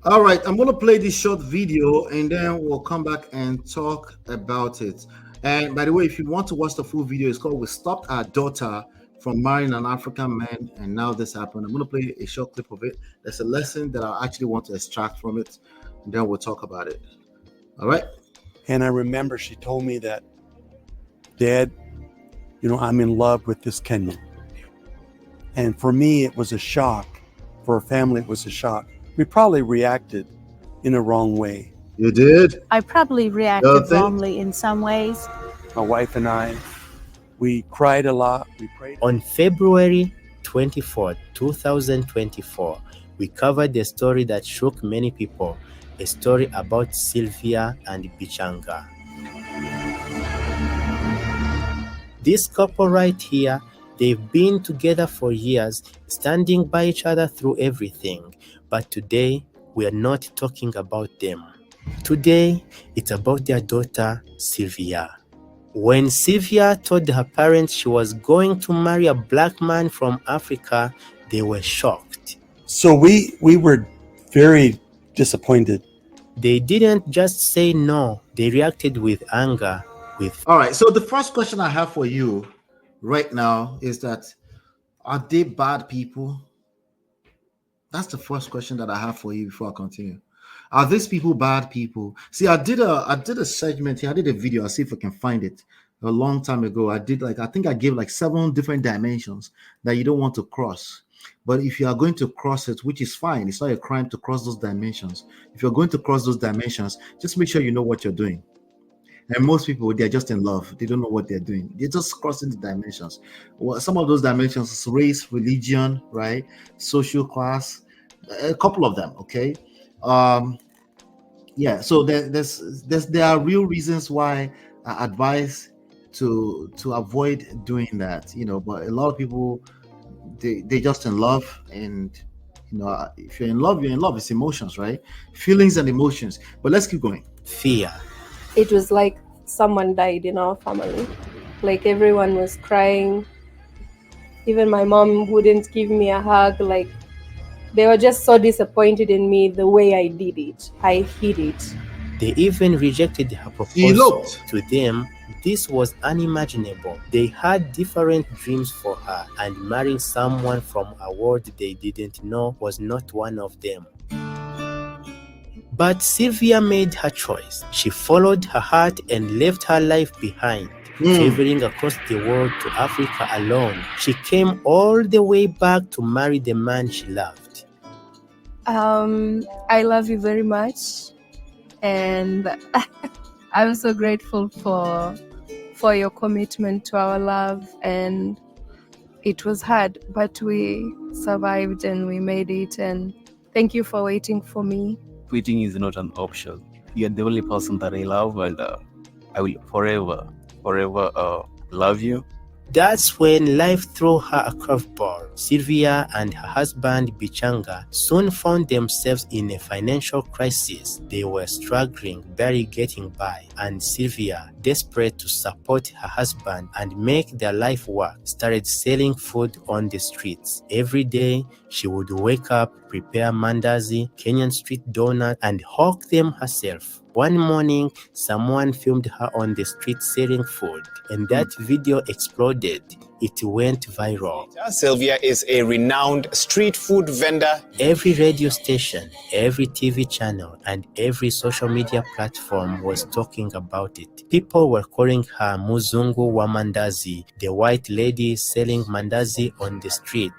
All right, I'm gonna play this short video and then we'll come back and talk about it. And by the way, if you want to watch the full video, it's called "We Stopped Our Daughter from Marrying an African Man, and Now This Happened." I'm gonna play a short clip of it. There's a lesson that I actually want to extract from it, and then we'll talk about it. All right. And I remember she told me that, Dad, I'm in love with this Kenyan. And for me, it was a shock. For our family, it was a shock. We probably reacted in a wrong way. You did? I probably reacted wrongly in some ways. My wife and I, we cried a lot. We prayed. On February 24, 2024, we covered the story that shook many people, a story about Sylvia and Bichanga. This couple right here, they've been together for years, standing by each other through everything. But today, we are not talking about them. Today, it's about their daughter, Sylvia. When Sylvia told her parents she was going to marry a black man from Africa, they were shocked. So we were very disappointed. They didn't just say no, they reacted with anger. All right, so the first question I have for you right now is that, are they bad people? That's the first question that I have for you before I continue. Are these people bad people? See, I did a segment here. I did a video. I'll see if I can find it. A long time ago, I think I gave 7 different dimensions that you don't want to cross. But if you are going to cross it, which is fine, it's not a crime to cross those dimensions. If you're going to cross those dimensions, just make sure you know what you're doing. And most people, they're just in love. They don't know what they're doing. They're just crossing the dimensions. Well, some of those dimensions is race, religion, right? Social class, a couple of them, okay? Yeah, so there are real reasons why I advise to avoid doing that, but a lot of people, they just in love, and if you're in love, you're in love. It's emotions, right? Feelings and emotions. But let's keep going. Fear. It was like someone died in our family. Like everyone was crying. Even my mom wouldn't give me a hug. Like they were just so disappointed in me the way I did it. I hid it. They even rejected her proposal. To them, this was unimaginable. They had different dreams for her, and marrying someone from a world they didn't know was not one of them. But Sylvia made her choice. She followed her heart and left her life behind, traveling across the world to Africa alone. She came all the way back to marry the man she loved. I love you very much, and I'm so grateful for your commitment to our love. And it was hard, but we survived and we made it. And thank you for waiting for me. Quitting is not an option. You're the only person that I love, and I will forever love you. That's when life threw her a curveball. Sylvia and her husband Bichanga soon found themselves in a financial crisis. They were struggling, barely getting by, and Sylvia, desperate to support her husband and make their life work, started selling food on the streets. Every day, she would wake up, prepare mandazi, Kenyan street donuts, and hawk them herself. One morning, someone filmed her on the street selling food, and that video exploded. It went viral. Sylvia is a renowned street food vendor. Every radio station, every TV channel, and every social media platform was talking about it. People were calling her Muzungu wa Mandazi, the white lady selling mandazi on the street.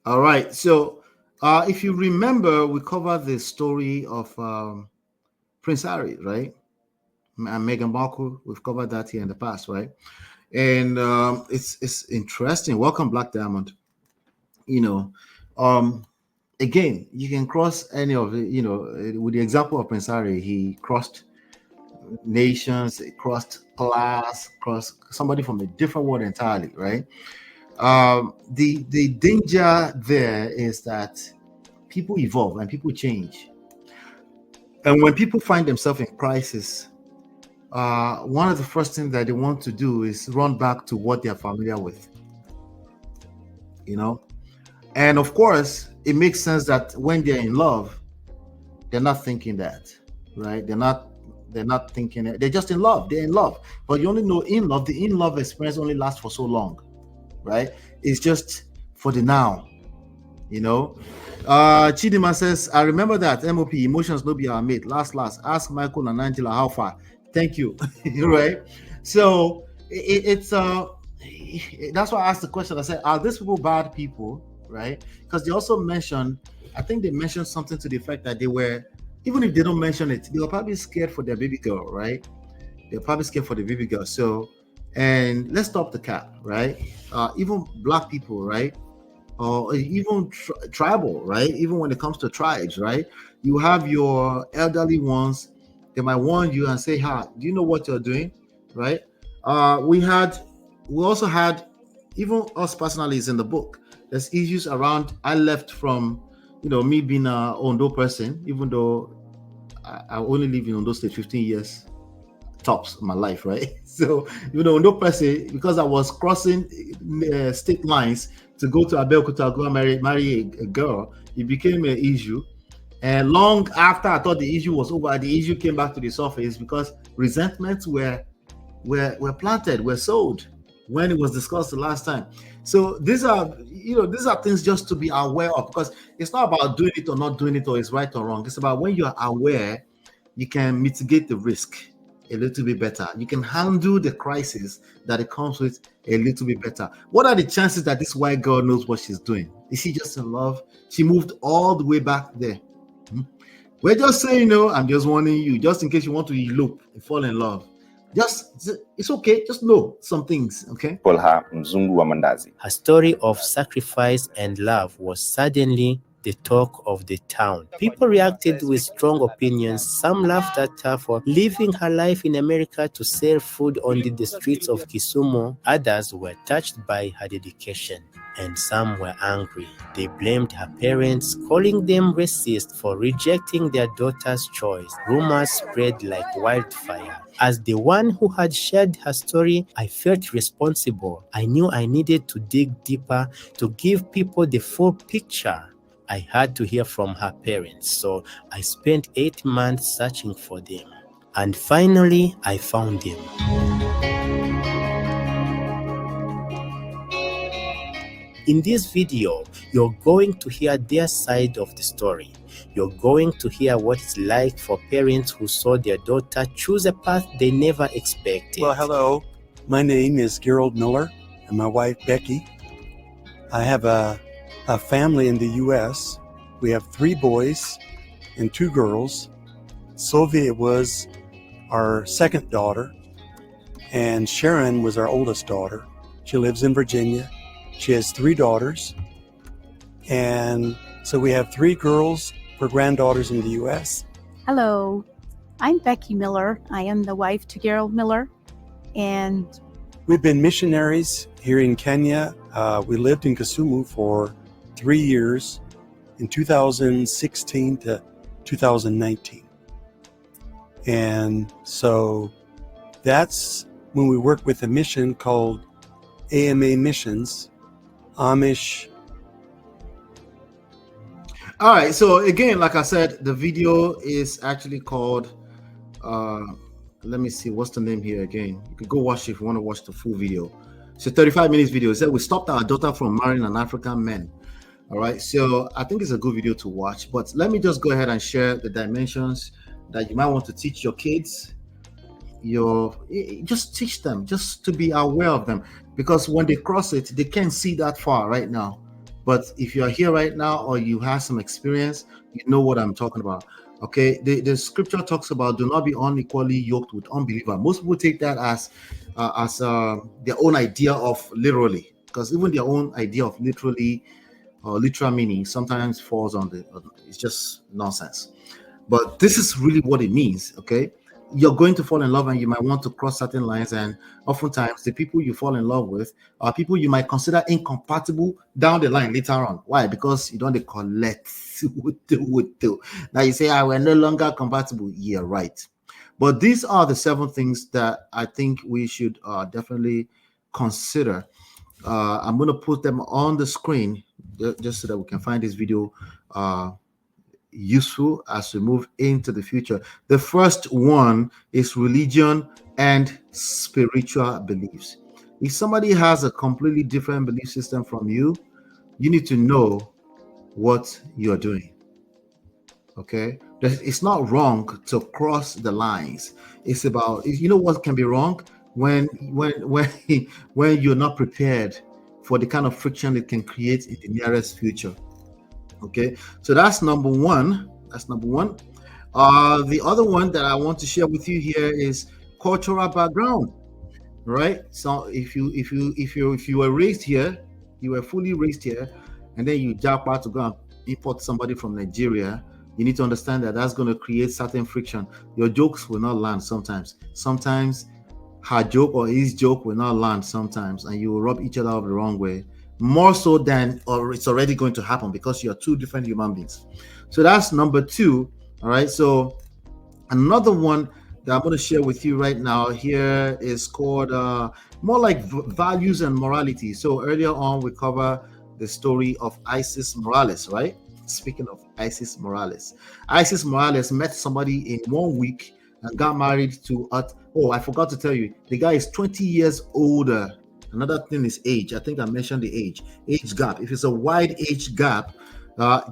All right, so if you remember, we covered the story of Prince Harry, right? And Meghan Markle. We've covered that here in the past, right? And it's interesting. Welcome, Black Diamond. Again, you can cross any of it. With the example of Prince Harry, he crossed nations, he crossed class, crossed somebody from a different world entirely, right? The danger there is that people evolve and people change. And when people find themselves in crisis, one of the first things that they want to do is run back to what they're familiar with. And of course, it makes sense that when they're in love, they're not thinking that, right? They're not thinking it. They're just in love. They're in love. But you only know in love, the in love experience only lasts for so long, right? It's just for the now, you know. Chidima says, I remember that MOP emotions no be our mate. Last, ask Michael and Angela how far. Thank you. Right? So it's that's why I asked the question. I said, are these people bad people? Right? Because they also mentioned, I think they mentioned something to the effect that they were, even if they don't mention it, they were probably scared for their baby girl, right? They're probably scared for the baby girl. So, and let's stop the cap, right? Even black people, right? Or even tribal, right? Even when it comes to tribes, right? You have your elderly ones, they might warn you and say, "Ha, do you know what you're doing?" Right? We also had, even us personally is in the book. There's issues around. I left from, me being a Ondo person, even though I only live in Ondo State 15 years tops of my life, right? So, Ondo person, because I was crossing state lines to go to Abeokuta, go and marry a girl, it became an issue. And long after I thought the issue was over, the issue came back to the surface because resentments were planted, were sowed when it was discussed the last time. So these are things just to be aware of, because it's not about doing it or not doing it, or it's right or wrong. It's about when you're aware, you can mitigate the risk a little bit better. You can handle the crisis that it comes with a little bit better. What are the chances that this white girl knows what she's doing? Is she just in love? She moved all the way back there. We're just saying, I'm just warning you, just in case you want to elope and fall in love. It's okay. Just know some things, okay? Her story of sacrifice and love was suddenly the talk of the town. People reacted with strong opinions. Some laughed at her for living her life in America to sell food on the streets of Kisumu. Others were touched by her dedication, and some were angry. They blamed her parents, calling them racist for rejecting their daughter's choice. Rumors spread like wildfire. As the one who had shared her story, I felt responsible. I knew I needed to dig deeper to give people the full picture. I had to hear from her parents, so I spent 8 months searching for them. And finally, I found them. In this video, you're going to hear their side of the story. You're going to hear what it's like for parents who saw their daughter choose a path they never expected. Well, hello. My name is Gerald Miller and my wife, Becky. I have a family in the U.S. We have 3 boys and 2 girls. Sylvia was our second daughter, and Sharon was our oldest daughter. She lives in Virginia. She has 3 daughters, and so we have 3 girls for granddaughters in the U.S. Hello, I'm Becky Miller. I am the wife to Gerald Miller, and we've been missionaries here in Kenya. We lived in Kisumu for 3 years, in 2016 to 2019. And so that's when we worked with a mission called AMA Missions, Amish. All right, so again, like I said, the video is actually called let me see, what's the name here again? You can go watch it if you want to watch the full video. It's a 35 minutes video. It said we stopped our daughter from marrying an African man. All right, so I think it's a good video to watch, but let me just go ahead and share the dimensions that you might want to teach your kids. Just teach them, just to be aware of them, because when they cross it, they can't see that far right now. But if you're here right now, or you have some experience, you know what I'm talking about. Okay, the scripture talks about do not be unequally yoked with unbeliever. Most people take that as their own idea of literally, because even their own idea of literally or literal meaning sometimes falls on it's just nonsense. But this is really what it means. Okay, you're going to fall in love, and you might want to cross certain lines, and oftentimes the people you fall in love with are people you might consider incompatible down the line later on. Why? Because you don't collect with now you say, we're no longer compatible. Yeah, right. But these are the 7 things that I think we should definitely consider. I'm going to put them on the screen just so that we can find this video useful as we move into the future. The first one is religion and spiritual beliefs. If somebody has a completely different belief system from you, you need to know what you're doing. Okay, it's not wrong to cross the lines. It's about, you know what can be wrong when when you're not prepared for the kind of friction it can create in the nearest future. Okay, so that's number one. The other one that I want to share with you here is cultural background. Right, so if you were raised here, you were fully raised here, and then you jump out to go and import somebody from Nigeria, you need to understand that that's going to create certain friction. Your jokes will not land sometimes. Sometimes her joke or his joke will not land sometimes, and you will rub each other up the wrong way, more so than, or it's already going to happen, because you're two different human beings. So that's number two. All right, so another one that I'm going to share with you right now here is called more like values and morality. So earlier on, we covered the story of Isis Morales, right? Speaking of Isis Morales met somebody in 1 week and got married to, I forgot to tell you, the guy is 20 years older. Another thing is age. I think I mentioned the age gap. If it's a wide age gap,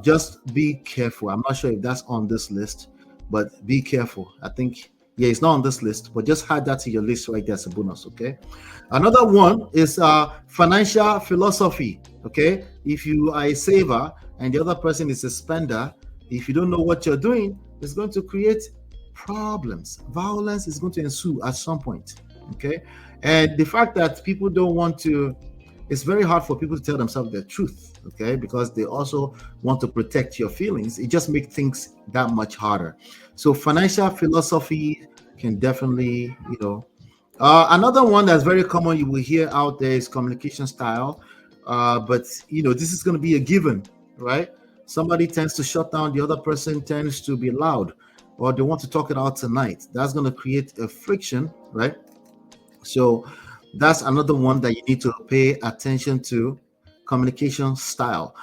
just be careful. I'm not sure if that's on this list, but be careful. I think, yeah, it's not on this list, but just add that to your list right there as a bonus, okay? Another one is financial philosophy, okay? If you are a saver and the other person is a spender, if you don't know what you're doing, it's going to create problems. Violence is going to ensue at some point, okay? And the fact that people don't want to, it's very hard for people to tell themselves the truth, okay? Because they also want to protect your feelings. It just makes things that much harder. So financial philosophy can definitely, another one that's very common you will hear out there is communication style. But, this is going to be a given, right? Somebody tends to shut down, the other person tends to be loud, or they want to talk it out tonight. That's going to create a friction, right? So that's another one that you need to pay attention to, communication style.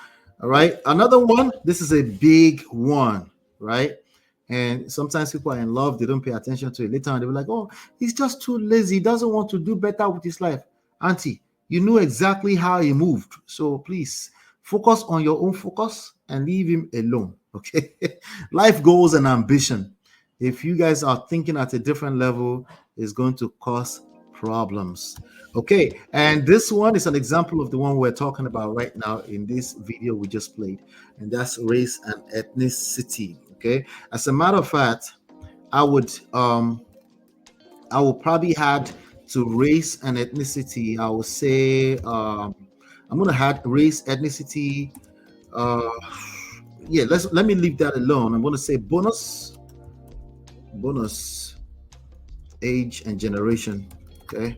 All right. Another one, this is a big one, right? And sometimes people are in love, they don't pay attention to it. Later on, they'll be like, oh, he's just too lazy. He doesn't want to do better with his life. Auntie, you knew exactly how he moved. So please focus on your own focus and leave him alone. Okay. Life goals and ambition. If you guys are thinking at a different level, it's going to cause problems. Okay, and this one is an example of the one we're talking about right now in this video we just played, and that's race and ethnicity. Okay, as a matter of fact, I would probably add to race and ethnicity. I would say I'm gonna add race, ethnicity. Let me leave that alone. I'm gonna say bonus, age and generation. Okay,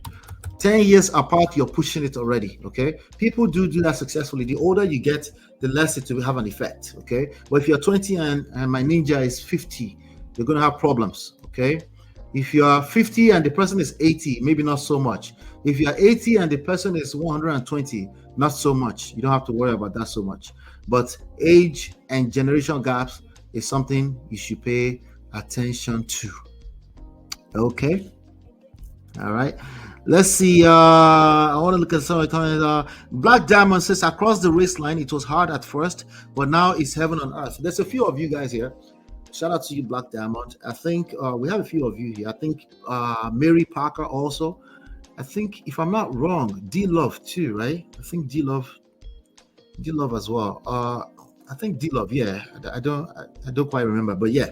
10 years apart, you're pushing it already. Okay, people do that successfully. The older you get, the less it will have an effect. Okay, but if you're 20 and my ninja is 50, you're going to have problems. Okay, if you're 50 and the person is 80, maybe not so much. If you're 80 and the person is 120, not so much. You don't have to worry about that so much. But age and generation gaps is something you should pay attention to. Okay. All right. Let's see. I want to look at some of the comments. Black Diamond says, across the race line, it was hard at first, but now it's heaven on earth. There's a few of you guys here. Shout out to you, Black Diamond. I think we have a few of you here. I think Mary Parker also. I think, if I'm not wrong, D-Love too, right? I think D-Love as well. I think D-Love, yeah. I don't quite remember, but yeah.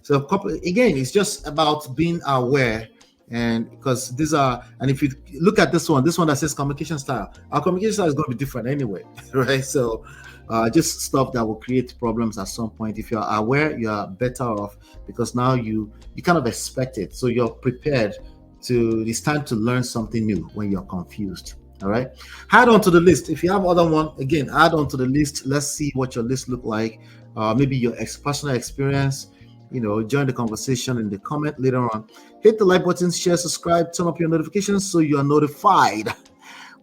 So again, it's just about being aware. And because these are, and if you look at this one that says communication style, our communication style is going to be different anyway, right? So just stuff that will create problems at some point. If you're aware, you're better off, because now you kind of expect it. So you're prepared it's time to learn something new when you're confused. All right. Add on to the list. If you have other one, again, add on to the list. Let's see what your list look like. Maybe your personal experience. Join the conversation in the comment later on. Hit the like button, share, subscribe, turn up your notifications so you are notified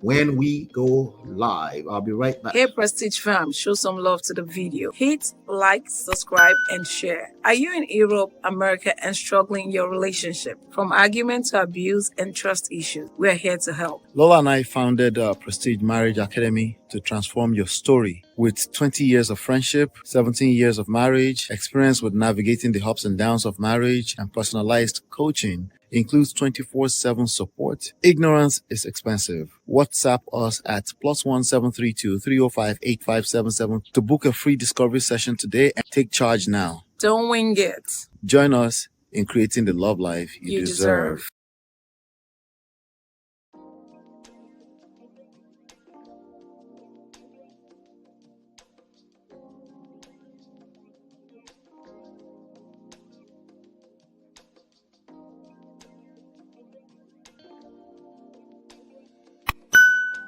when we go live. I'll be right back. Hey Prestige fam, show some love to the video. Hit like, subscribe, and share. Are you in Europe, America, and struggling in your relationship? From argument to abuse and trust issues, we're here to help. Lola and I founded Prestige Marriage Academy to transform your story. With 20 years of friendship, 17 years of marriage, experience with navigating the ups and downs of marriage, and personalized coaching, includes 24/7 support. Ignorance is expensive. WhatsApp us at +1 732 305 8577 to book a free discovery session today and take charge now. Don't wing it. Join us in creating the love life you deserve.